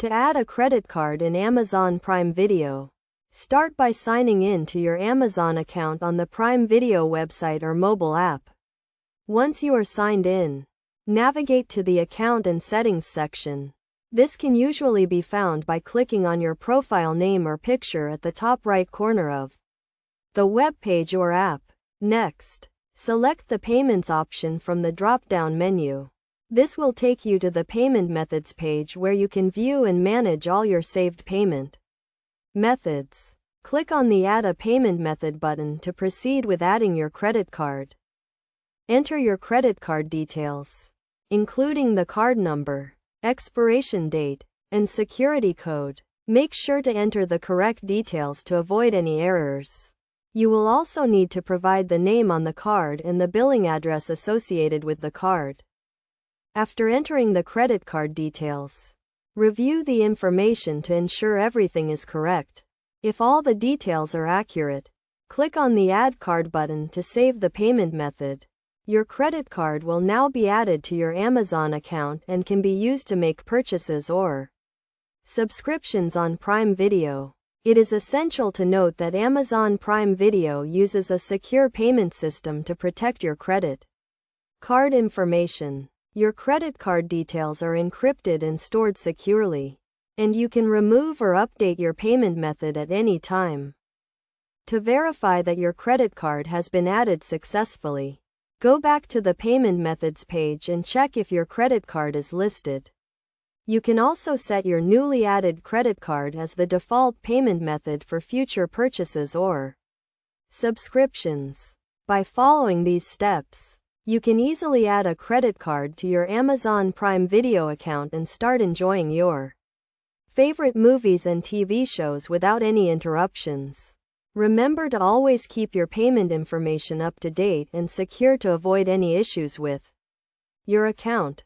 To add a credit card in Amazon Prime Video, start by signing in to your Amazon account on the Prime Video website or mobile app. Once you are signed in, navigate to the Account and Settings section. This can usually be found by clicking on your profile name or picture at the top right corner of the web page or app. Next, select the Payments option from the drop-down menu. This will take you to the Payment Methods page where you can view and manage all your saved payment methods. Click on the Add a Payment Method button to proceed with adding your credit card. Enter your credit card details, including the card number, expiration date, and security code. Make sure to enter the correct details to avoid any errors. You will also need to provide the name on the card and the billing address associated with the card. After entering the credit card details, review the information to ensure everything is correct. If all the details are accurate, click on the Add Card button to save the payment method. Your credit card will now be added to your Amazon account and can be used to make purchases or subscriptions on Prime Video. It is essential to note that Amazon Prime Video uses a secure payment system to protect your credit card information. Your credit card details are encrypted and stored securely, and you can remove or update your payment method at any time. To verify that your credit card has been added successfully, go back to the Payment Methods page and check if your credit card is listed. You can also set your newly added credit card as the default payment method for future purchases or subscriptions. By following these steps, you can easily add a credit card to your Amazon Prime Video account and start enjoying your favorite movies and TV shows without any interruptions. Remember to always keep your payment information up to date and secure to avoid any issues with your account.